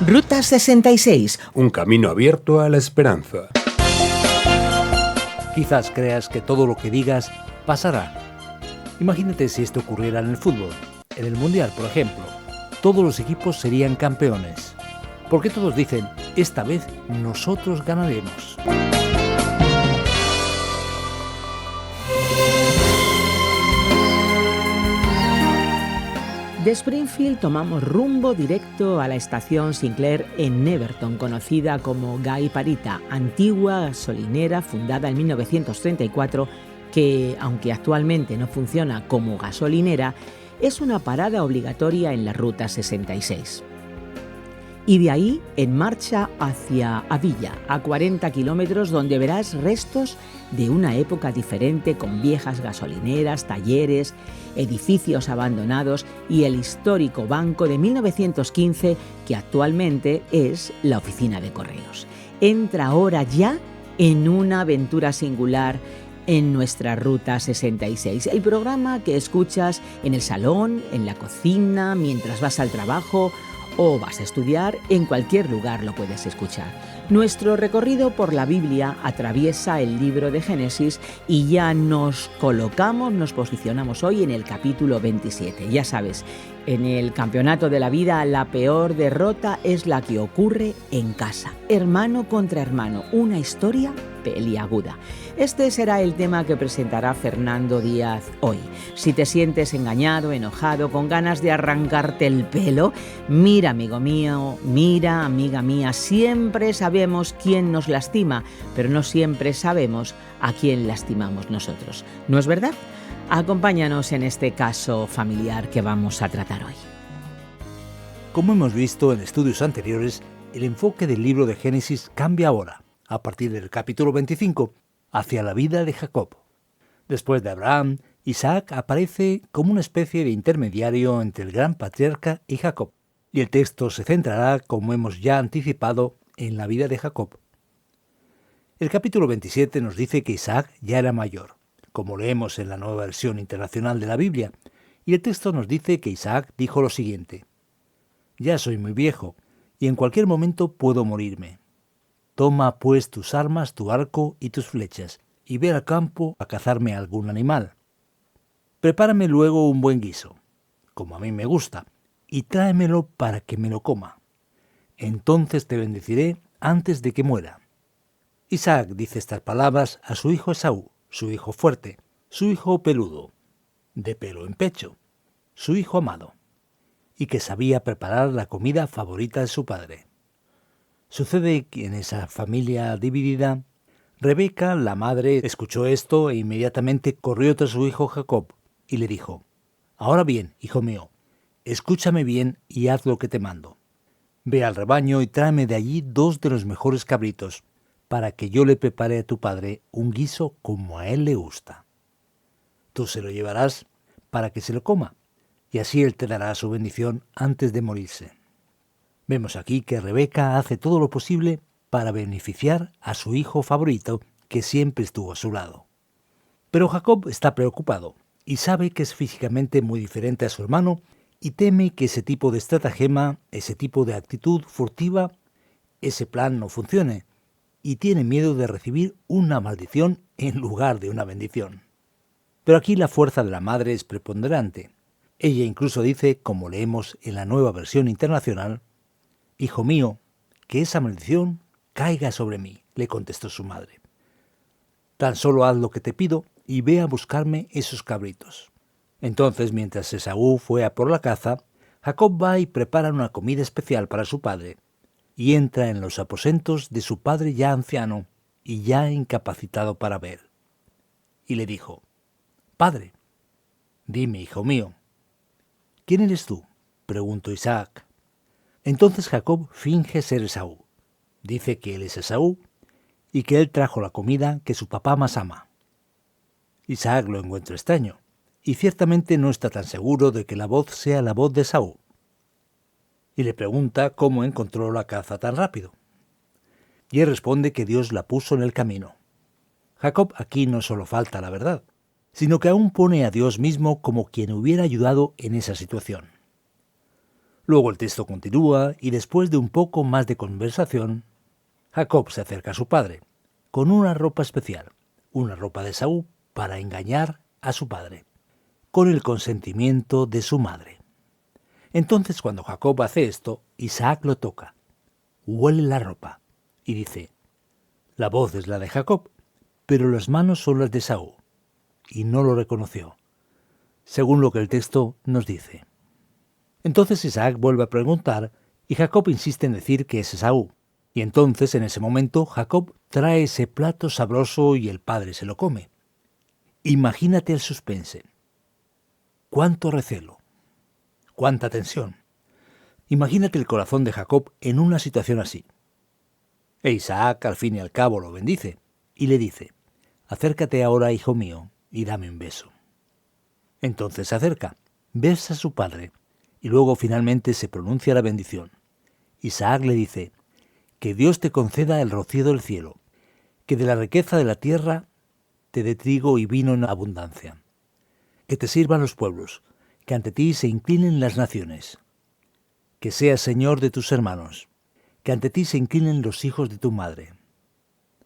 Ruta 66. Un camino abierto a la esperanza. Quizás creas que todo lo que digas pasará. Imagínate si esto ocurriera en el fútbol. En el Mundial, por ejemplo, todos los equipos serían campeones. Porque todos dicen, esta vez nosotros ganaremos. De Springfield tomamos rumbo directo a la estación Sinclair en Neverton, conocida como Gai Parita, antigua gasolinera fundada en 1934 que, aunque actualmente no funciona como gasolinera, es una parada obligatoria en la Ruta 66. Y de ahí en marcha hacia Avilla, a 40 kilómetros, donde verás restos de una época diferente con viejas gasolineras, talleres, edificios abandonados y el histórico banco de 1915 que actualmente es la oficina de correos. Entra ahora ya en una aventura singular en nuestra Ruta 66, el programa que escuchas en el salón, en la cocina, mientras vas al trabajo o vas a estudiar, en cualquier lugar lo puedes escuchar. Nuestro recorrido por la Biblia atraviesa el libro de Génesis y ya nos posicionamos hoy en el capítulo 27. Ya sabes, en el campeonato de la vida la peor derrota es la que ocurre en casa. Hermano contra hermano, una historia peliaguda. Este será el tema que presentará Fernando Díaz hoy. Si te sientes engañado, enojado, con ganas de arrancarte el pelo, mira, amigo mío, mira, amiga mía, siempre sabemos quién nos lastima, pero no siempre sabemos a quién lastimamos nosotros. ¿No es verdad? Acompáñanos en este caso familiar que vamos a tratar hoy. Como hemos visto en estudios anteriores, el enfoque del libro de Génesis cambia ahora, a partir del capítulo 25, hacia la vida de Jacob. Después de Abraham, Isaac aparece como una especie de intermediario entre el gran patriarca y Jacob, y el texto se centrará, como hemos ya anticipado, en la vida de Jacob. El capítulo 27 nos dice que Isaac ya era mayor, como leemos en la Nueva Versión Internacional de la Biblia, y el texto nos dice que Isaac dijo lo siguiente: «Ya soy muy viejo, y en cualquier momento puedo morirme. Toma pues tus armas, tu arco y tus flechas, y ve al campo a cazarme algún animal. Prepárame luego un buen guiso, como a mí me gusta, y tráemelo para que me lo coma. Entonces te bendeciré antes de que muera». Isaac dice estas palabras a su hijo Esaú, su hijo fuerte, su hijo peludo, de pelo en pecho, su hijo amado, y que sabía preparar la comida favorita de su padre. Sucede que en esa familia dividida, Rebeca, la madre, escuchó esto e inmediatamente corrió tras su hijo Jacob y le dijo: «Ahora bien, hijo mío, escúchame bien y haz lo que te mando. Ve al rebaño y tráeme de allí 2 de los mejores cabritos, para que yo le prepare a tu padre un guiso como a él le gusta. Tú se lo llevarás para que se lo coma, y así él te dará su bendición antes de morirse». Vemos aquí que Rebeca hace todo lo posible para beneficiar a su hijo favorito, que siempre estuvo a su lado. Pero Jacob está preocupado y sabe que es físicamente muy diferente a su hermano y teme que ese tipo de estratagema, ese tipo de actitud furtiva, ese plan no funcione, y tiene miedo de recibir una maldición en lugar de una bendición. Pero aquí la fuerza de la madre es preponderante. Ella incluso dice, como leemos en la Nueva Versión Internacional: «Hijo mío, que esa maldición caiga sobre mí», le contestó su madre. «Tan solo haz lo que te pido y ve a buscarme esos cabritos». Entonces, mientras Esaú fue a por la caza, Jacob va y prepara una comida especial para su padre, y entra en los aposentos de su padre ya anciano y ya incapacitado para ver. Y le dijo: «Padre». «Dime, hijo mío». «¿Quién eres tú?», preguntó Isaac. Entonces Jacob finge ser Esaú. Dice que él es Esaú y que él trajo la comida que su papá más ama. Isaac lo encuentra extraño y ciertamente no está tan seguro de que la voz sea la voz de Esaú. Y le pregunta cómo encontró la caza tan rápido. Y él responde que Dios la puso en el camino. Jacob aquí no solo falta la verdad, sino que aún pone a Dios mismo como quien hubiera ayudado en esa situación. Luego el texto continúa y después de un poco más de conversación, Jacob se acerca a su padre con una ropa especial, una ropa de Esaú, para engañar a su padre, con el consentimiento de su madre. Entonces cuando Jacob hace esto, Isaac lo toca, huele la ropa y dice: la voz es la de Jacob, pero las manos son las de Esaú, y no lo reconoció, según lo que el texto nos dice. Entonces Isaac vuelve a preguntar y Jacob insiste en decir que es Esaú. Y entonces en ese momento Jacob trae ese plato sabroso y el padre se lo come. Imagínate el suspense. Cuánto recelo. Cuánta tensión. Imagínate el corazón de Jacob en una situación así. E Isaac al fin y al cabo lo bendice y le dice: acércate ahora, hijo mío, y dame un beso. Entonces se acerca, besa a su padre y luego finalmente se pronuncia la bendición. Isaac le dice: que Dios te conceda el rocío del cielo, que de la riqueza de la tierra te dé trigo y vino en abundancia, que te sirvan los pueblos, que ante ti se inclinen las naciones, que seas señor de tus hermanos, que ante ti se inclinen los hijos de tu madre.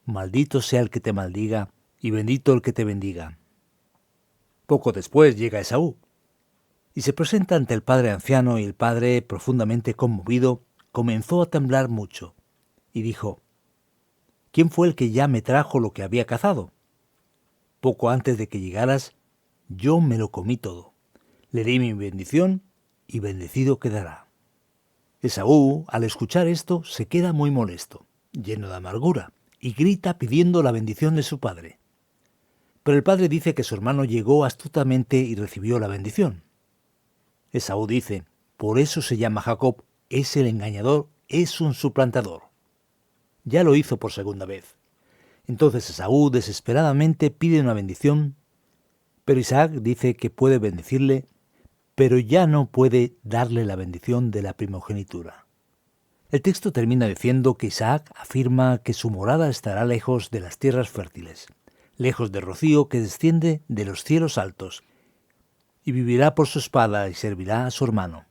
Maldito sea el que te maldiga y bendito el que te bendiga. Poco después llega Esaú y se presenta ante el padre anciano, y el padre, profundamente conmovido, comenzó a temblar mucho y dijo: ¿quién fue el que ya me trajo lo que había cazado? Poco antes de que llegaras, yo me lo comí todo. Le di mi bendición y bendecido quedará. Esaú, al escuchar esto, se queda muy molesto, lleno de amargura, y grita pidiendo la bendición de su padre. Pero el padre dice que su hermano llegó astutamente y recibió la bendición. Esaú dice: por eso se llama Jacob, es el engañador, es un suplantador. Ya lo hizo por segunda vez. Entonces Esaú desesperadamente pide una bendición, pero Isaac dice que puede bendecirle, pero ya no puede darle la bendición de la primogenitura. El texto termina diciendo que Isaac afirma que su morada estará lejos de las tierras fértiles, lejos del rocío que desciende de los cielos altos, y vivirá por su espada y servirá a su hermano.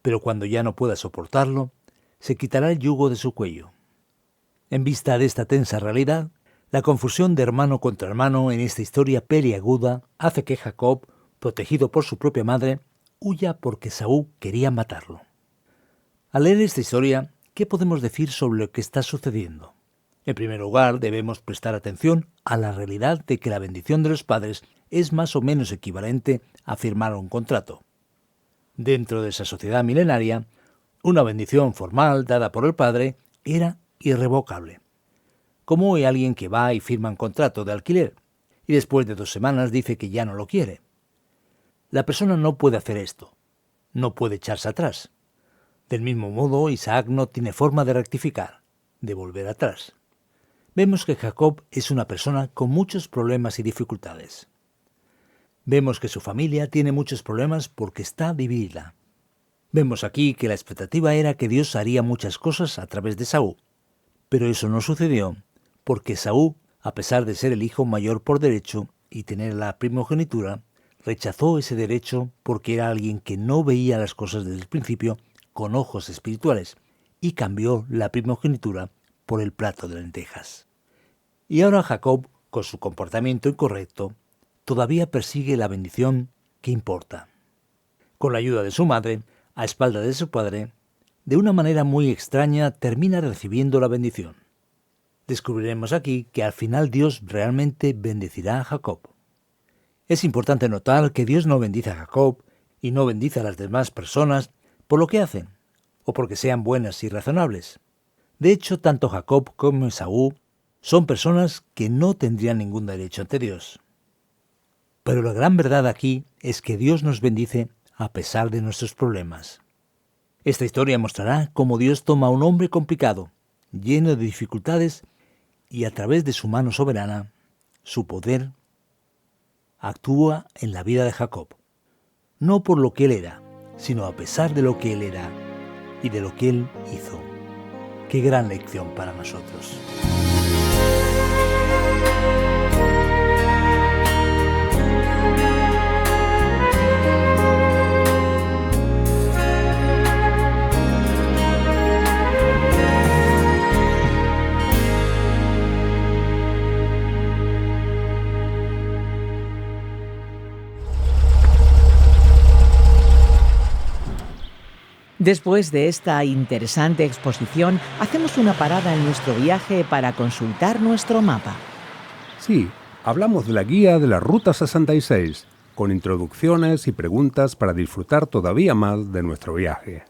Pero cuando ya no pueda soportarlo, se quitará el yugo de su cuello. En vista de esta tensa realidad, la confusión de hermano contra hermano en esta historia peliaguda hace que Jacob, protegido por su propia madre, huya porque Esaú quería matarlo. Al leer esta historia, ¿qué podemos decir sobre lo que está sucediendo? En primer lugar, debemos prestar atención a la realidad de que la bendición de los padres es más o menos equivalente a firmar un contrato. Dentro de esa sociedad milenaria, una bendición formal dada por el padre era irrevocable. Como hoy alguien que va y firma un contrato de alquiler y después de 2 semanas dice que ya no lo quiere. La persona no puede hacer esto, no puede echarse atrás. Del mismo modo, Isaac no tiene forma de rectificar, de volver atrás. Vemos que Jacob es una persona con muchos problemas y dificultades. Vemos que su familia tiene muchos problemas porque está dividida. Vemos aquí que la expectativa era que Dios haría muchas cosas a través de Esaú, pero eso no sucedió porque Esaú, a pesar de ser el hijo mayor por derecho y tener la primogenitura, rechazó ese derecho porque era alguien que no veía las cosas desde el principio con ojos espirituales y cambió la primogenitura por el plato de lentejas. Y ahora Jacob, con su comportamiento incorrecto, todavía persigue la bendición que importa. Con la ayuda de su madre, a espaldas de su padre, de una manera muy extraña termina recibiendo la bendición. Descubriremos aquí que al final Dios realmente bendecirá a Jacob. Es importante notar que Dios no bendice a Jacob y no bendice a las demás personas por lo que hacen, o porque sean buenas y razonables. De hecho, tanto Jacob como Esaú son personas que no tendrían ningún derecho ante Dios. Pero la gran verdad aquí es que Dios nos bendice a pesar de nuestros problemas. Esta historia mostrará cómo Dios toma a un hombre complicado, lleno de dificultades, y a través de su mano soberana, su poder, actúa en la vida de Jacob. No por lo que él era, sino a pesar de lo que él era y de lo que él hizo. Qué gran lección para nosotros. Después de esta interesante exposición, hacemos una parada en nuestro viaje para consultar nuestro mapa. Sí, hablamos de la guía de la Ruta 66, con introducciones y preguntas para disfrutar todavía más de nuestro viaje.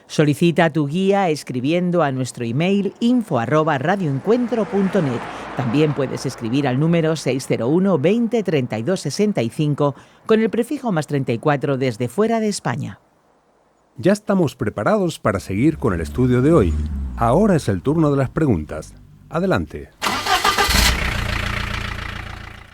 Solicita tu guía escribiendo a nuestro email info@radioencuentro.net. También puedes escribir al número 601 20 32 65 con el prefijo +34 desde fuera de España. Ya estamos preparados para seguir con el estudio de hoy. Ahora es el turno de las preguntas. Adelante.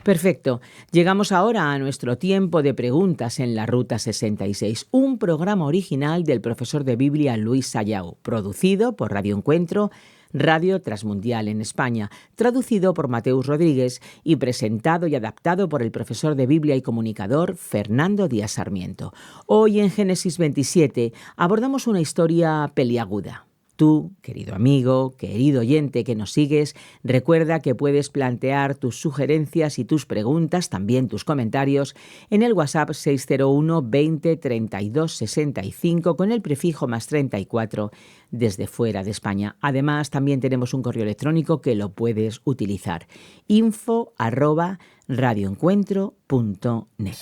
Perfecto. Llegamos ahora a nuestro tiempo de preguntas en la Ruta 66, un programa original del profesor de Biblia Luis Sayao, producido por Radio Encuentro, Radio Transmundial en España, traducido por Mateus Rodríguez y presentado y adaptado por el profesor de Biblia y comunicador Fernando Díaz Sarmiento. Hoy en Génesis 27 abordamos una historia peliaguda. Tú, querido amigo, querido oyente que nos sigues, recuerda que puedes plantear tus sugerencias y tus preguntas, también tus comentarios, en el WhatsApp 601 20 32 65 con el prefijo +34 desde fuera de España. Además, también tenemos un correo electrónico que lo puedes utilizar. info@radioencuentro.net.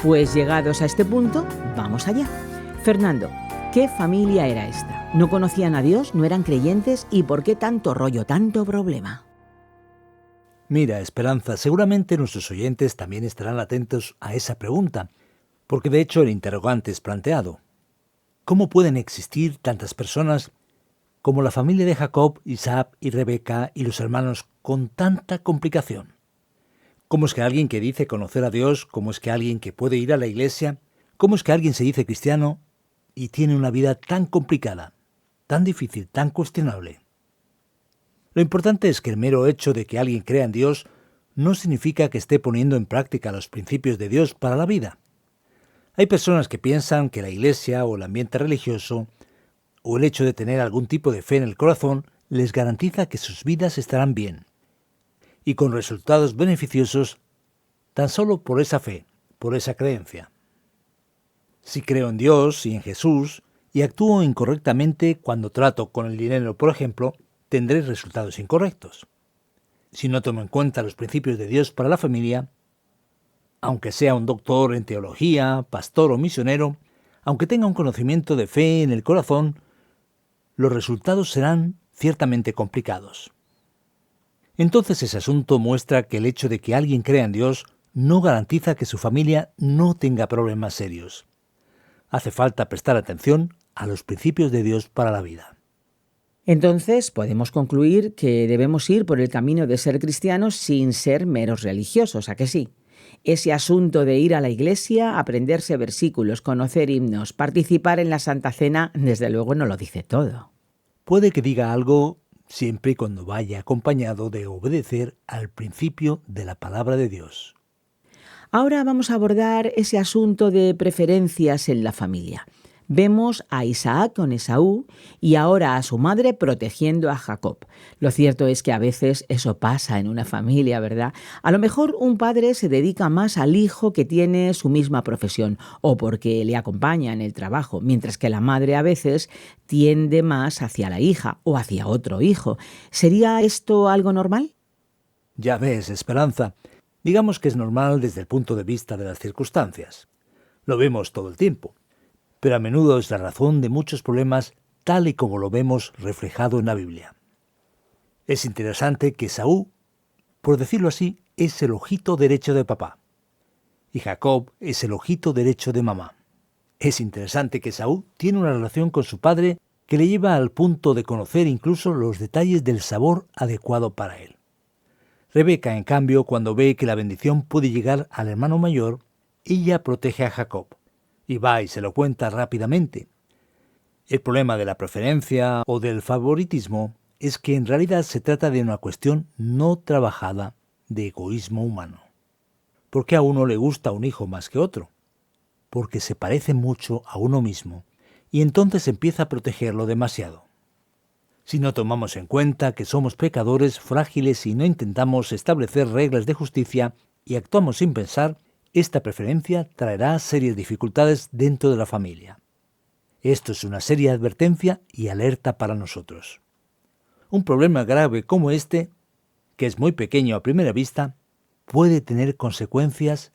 Pues llegados a este punto, vamos allá. Fernando, ¿qué familia era esta? ¿No conocían a Dios? ¿No eran creyentes? ¿Y por qué tanto rollo, tanto problema? Mira, Esperanza, seguramente nuestros oyentes también estarán atentos a esa pregunta, porque de hecho el interrogante es planteado. ¿Cómo pueden existir tantas personas como la familia de Jacob, Isaac y Rebeca y los hermanos con tanta complicación? ¿Cómo es que alguien que dice conocer a Dios, cómo es que alguien que puede ir a la iglesia, cómo es que alguien se dice cristiano y tiene una vida tan complicada, tan difícil, tan cuestionable? Lo importante es que el mero hecho de que alguien crea en Dios no significa que esté poniendo en práctica los principios de Dios para la vida. Hay personas que piensan que la iglesia o el ambiente religioso o el hecho de tener algún tipo de fe en el corazón les garantiza que sus vidas estarán bien y con resultados beneficiosos tan solo por esa fe, por esa creencia. Si creo en Dios y en Jesús y actúo incorrectamente cuando trato con el dinero, por ejemplo, tendré resultados incorrectos. Si no tomo en cuenta los principios de Dios para la familia, aunque sea un doctor en teología, pastor o misionero, aunque tenga un conocimiento de fe en el corazón, los resultados serán ciertamente complicados. Entonces ese asunto muestra que el hecho de que alguien crea en Dios no garantiza que su familia no tenga problemas serios. Hace falta prestar atención a los principios de Dios para la vida. Entonces podemos concluir que debemos ir por el camino de ser cristianos sin ser meros religiosos, ¿a que sí? Ese asunto de ir a la iglesia, aprenderse versículos, conocer himnos, participar en la Santa Cena, desde luego no lo dice todo. Puede que diga algo siempre y cuando vaya acompañado de obedecer al principio de la palabra de Dios. Ahora vamos a abordar ese asunto de preferencias en la familia. Vemos a Isaac con Esaú y ahora a su madre protegiendo a Jacob. Lo cierto es que a veces eso pasa en una familia, ¿verdad? A lo mejor un padre se dedica más al hijo que tiene su misma profesión o porque le acompaña en el trabajo, mientras que la madre a veces tiende más hacia la hija o hacia otro hijo. ¿Sería esto algo normal? Ya ves, Esperanza, digamos que es normal desde el punto de vista de las circunstancias. Lo vemos todo el tiempo. Pero a menudo es la razón de muchos problemas tal y como lo vemos reflejado en la Biblia. Es interesante que Esaú, por decirlo así, es el ojito derecho de papá, y Jacob es el ojito derecho de mamá. Es interesante que Esaú tiene una relación con su padre que le lleva al punto de conocer incluso los detalles del sabor adecuado para él. Rebeca, en cambio, cuando ve que la bendición puede llegar al hermano mayor, ella protege a Jacob. Y va y se lo cuenta rápidamente. El problema de la preferencia o del favoritismo es que en realidad se trata de una cuestión no trabajada de egoísmo humano. ¿Por qué a uno le gusta un hijo más que otro? Porque se parece mucho a uno mismo y entonces empieza a protegerlo demasiado. Si no tomamos en cuenta que somos pecadores frágiles y no intentamos establecer reglas de justicia y actuamos sin pensar, esta preferencia traerá serias dificultades dentro de la familia. Esto es una seria advertencia y alerta para nosotros. Un problema grave como este, que es muy pequeño a primera vista, puede tener consecuencias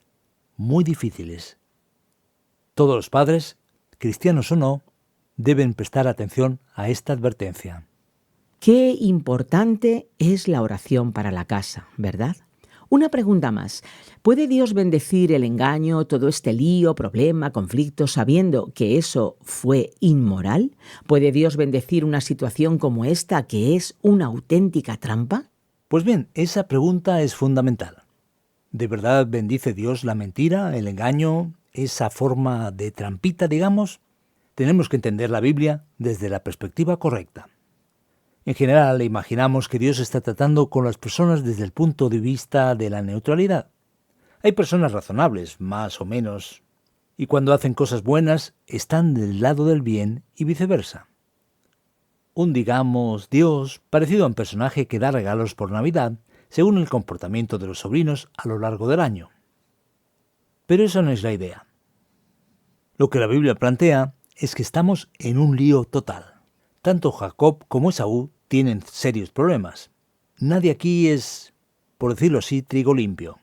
muy difíciles. Todos los padres, cristianos o no, deben prestar atención a esta advertencia. Qué importante es la oración para la casa, ¿verdad? Una pregunta más. ¿Puede Dios bendecir el engaño, todo este lío, problema, conflicto, sabiendo que eso fue inmoral? ¿Puede Dios bendecir una situación como esta que es una auténtica trampa? Pues bien, esa pregunta es fundamental. ¿De verdad bendice Dios la mentira, el engaño, esa forma de trampita, digamos? Tenemos que entender la Biblia desde la perspectiva correcta. En general, imaginamos que Dios está tratando con las personas desde el punto de vista de la neutralidad. Hay personas razonables, más o menos, y cuando hacen cosas buenas, están del lado del bien y viceversa. Un, digamos, Dios parecido a un personaje que da regalos por Navidad, según el comportamiento de los sobrinos a lo largo del año. Pero esa no es la idea. Lo que la Biblia plantea es que estamos en un lío total. Tanto Jacob como Esaú tienen serios problemas. Nadie aquí es, por decirlo así, trigo limpio.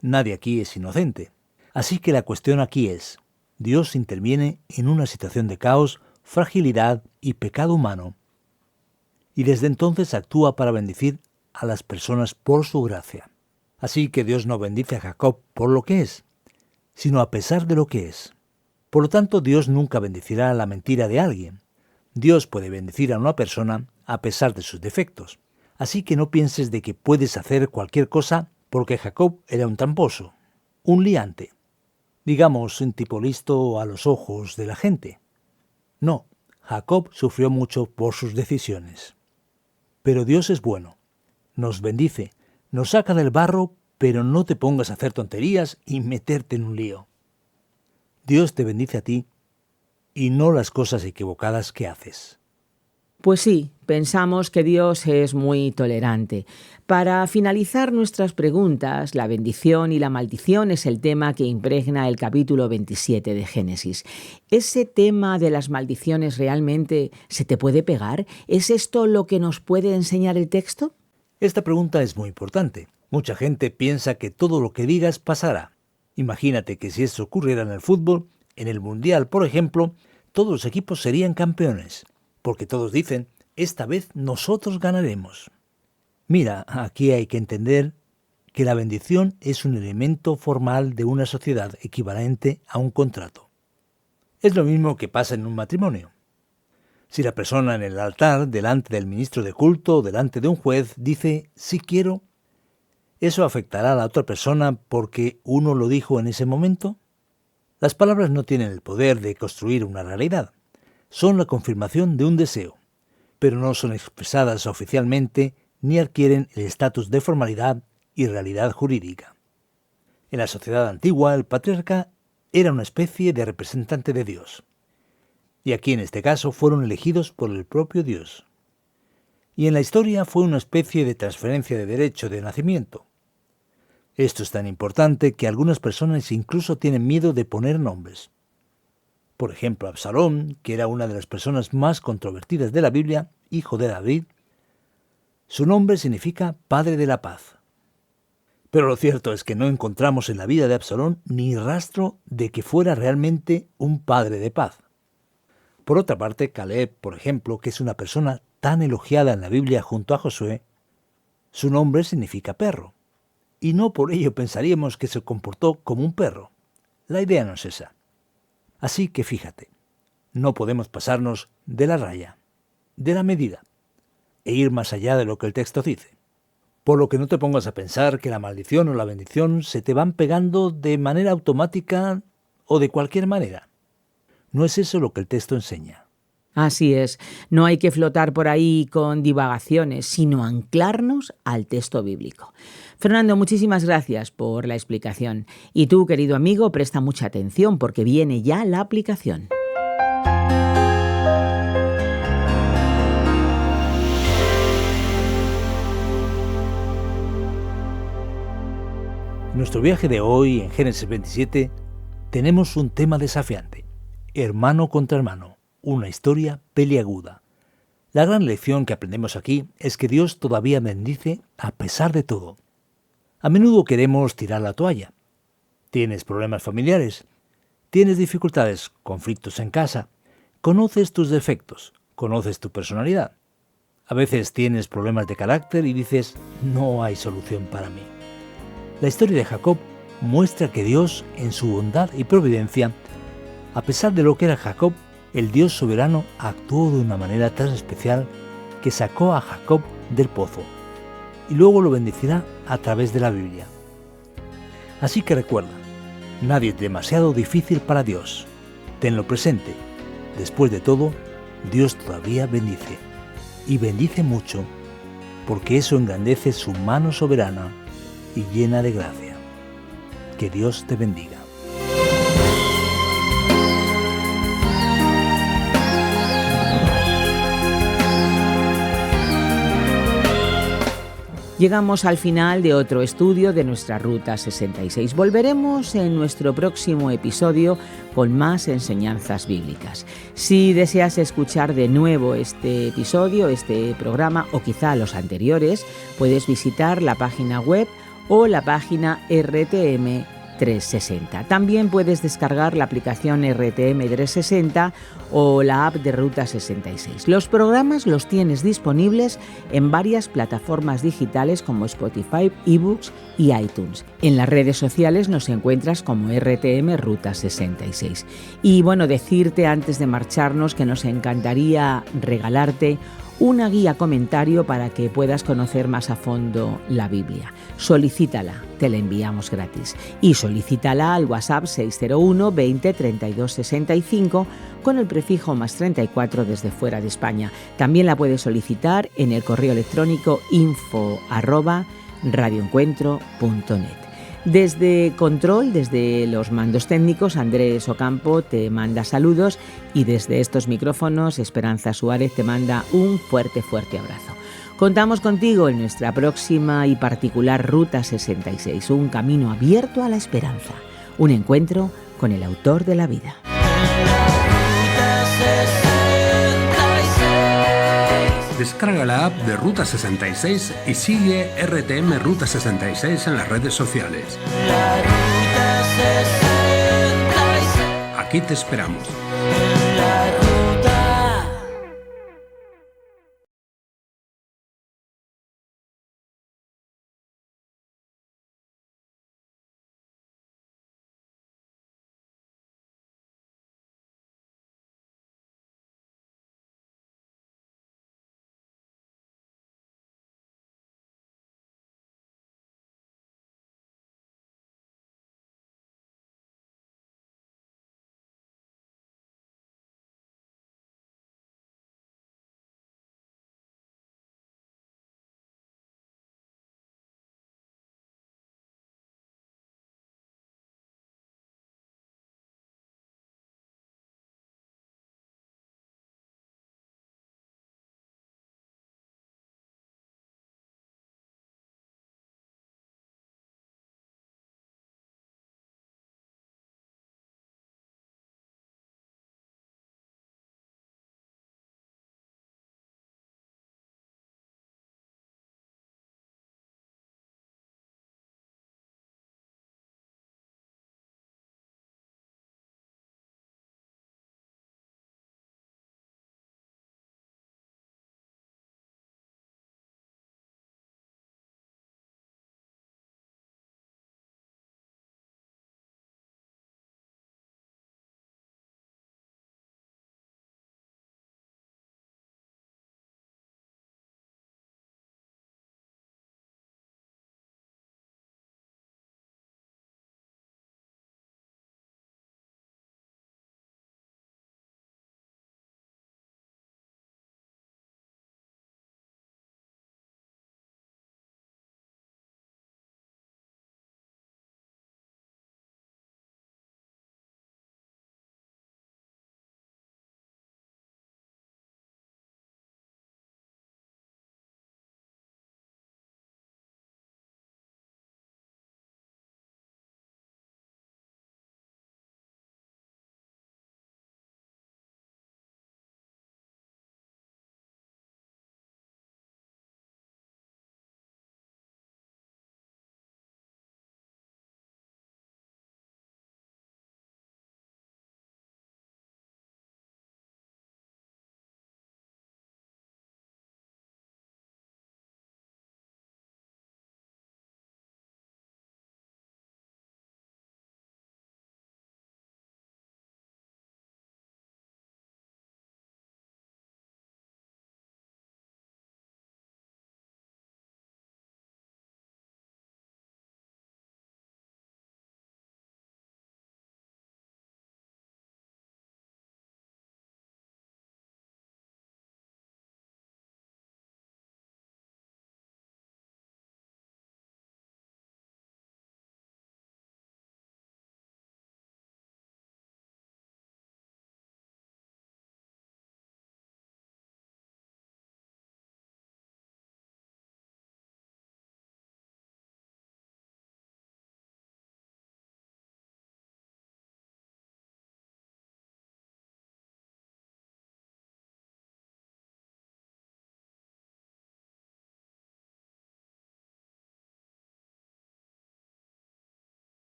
Nadie aquí es inocente. Así que la cuestión aquí es, Dios interviene en una situación de caos, fragilidad y pecado humano. Y desde entonces actúa para bendecir a las personas por su gracia. Así que Dios no bendice a Jacob por lo que es, sino a pesar de lo que es. Por lo tanto, Dios nunca bendecirá la mentira de alguien. Dios puede bendecir a una persona a pesar de sus defectos. Así que no pienses de que puedes hacer cualquier cosa porque Jacob era un tramposo, un liante. Digamos, un tipo listo a los ojos de la gente. No, Jacob sufrió mucho por sus decisiones. Pero Dios es bueno. Nos bendice, nos saca del barro, pero no te pongas a hacer tonterías y meterte en un lío. Dios te bendice a ti y no las cosas equivocadas que haces. Pues sí, pensamos que Dios es muy tolerante. Para finalizar nuestras preguntas, la bendición y la maldición es el tema que impregna el capítulo 27 de Génesis. ¿Ese tema de las maldiciones realmente se te puede pegar? ¿Es esto lo que nos puede enseñar el texto? Esta pregunta es muy importante. Mucha gente piensa que todo lo que digas pasará. Imagínate que si esto ocurriera en el fútbol, en el Mundial, por ejemplo, todos los equipos serían campeones, porque todos dicen, esta vez nosotros ganaremos. Mira, aquí hay que entender que la bendición es un elemento formal de una sociedad equivalente a un contrato. Es lo mismo que pasa en un matrimonio. Si la persona en el altar, delante del ministro de culto o delante de un juez, dice, sí quiero, ¿eso afectará a la otra persona porque uno lo dijo en ese momento? Las palabras no tienen el poder de construir una realidad. Son la confirmación de un deseo, pero no son expresadas oficialmente ni adquieren el estatus de formalidad y realidad jurídica. En la sociedad antigua, el patriarca era una especie de representante de Dios. Y aquí en este caso fueron elegidos por el propio Dios. Y en la historia fue una especie de transferencia de derecho de nacimiento. Esto es tan importante que algunas personas incluso tienen miedo de poner nombres. Por ejemplo, Absalón, que era una de las personas más controvertidas de la Biblia, hijo de David, su nombre significa Padre de la Paz. Pero lo cierto es que no encontramos en la vida de Absalón ni rastro de que fuera realmente un padre de paz. Por otra parte, Caleb, por ejemplo, que es una persona tan elogiada en la Biblia junto a Josué, su nombre significa perro. Y no por ello pensaríamos que se comportó como un perro. La idea no es esa. Así que fíjate, no podemos pasarnos de la raya, de la medida, e ir más allá de lo que el texto dice. Por lo que no te pongas a pensar que la maldición o la bendición se te van pegando de manera automática o de cualquier manera. No es eso lo que el texto enseña. Así es, no hay que flotar por ahí con divagaciones, sino anclarnos al texto bíblico. Fernando, muchísimas gracias por la explicación. Y tú, querido amigo, presta mucha atención porque viene ya la aplicación. En nuestro viaje de hoy, en Génesis 27, tenemos un tema desafiante: hermano contra hermano, una historia peliaguda. La gran lección que aprendemos aquí es que Dios todavía bendice a pesar de todo. A menudo queremos tirar la toalla. ¿Tienes problemas familiares? ¿Tienes dificultades, conflictos en casa? ¿Conoces tus defectos? ¿Conoces tu personalidad? A veces tienes problemas de carácter y dices, no hay solución para mí. La historia de Jacob muestra que Dios, en su bondad y providencia, a pesar de lo que era Jacob, el Dios soberano actuó de una manera tan especial que sacó a Jacob del pozo y luego lo bendecirá a través de la Biblia. Así que recuerda, nadie es demasiado difícil para Dios. Tenlo presente. Después de todo, Dios todavía bendice, y bendice mucho, porque eso engrandece su mano soberana y llena de gracia. Que Dios te bendiga. Llegamos al final de otro estudio de nuestra Ruta 66. Volveremos en nuestro próximo episodio con más enseñanzas bíblicas. Si deseas escuchar de nuevo este episodio, este programa o quizá los anteriores, puedes visitar la página web o la página RTM 360. También puedes descargar la aplicación RTM 360 o la app de Ruta 66. Los programas los tienes disponibles en varias plataformas digitales como Spotify, eBooks y iTunes. En las redes sociales nos encuentras como RTM Ruta 66. Y bueno, decirte antes de marcharnos que nos encantaría regalarte una guía comentario para que puedas conocer más a fondo la Biblia. Solicítala, te la enviamos gratis. Y solicítala al WhatsApp 601 20 32 65 con el prefijo +34 desde fuera de España. También la puedes solicitar en el correo electrónico info@radioencuentro.net. Desde Control, desde los mandos técnicos, Andrés Ocampo te manda saludos y desde estos micrófonos, Esperanza Suárez te manda un fuerte abrazo. Contamos contigo en nuestra próxima y particular Ruta 66, un camino abierto a la esperanza, un encuentro con el autor de la vida. Descarga la app de Ruta 66 y sigue RTM Ruta 66 en las redes sociales. Aquí te esperamos.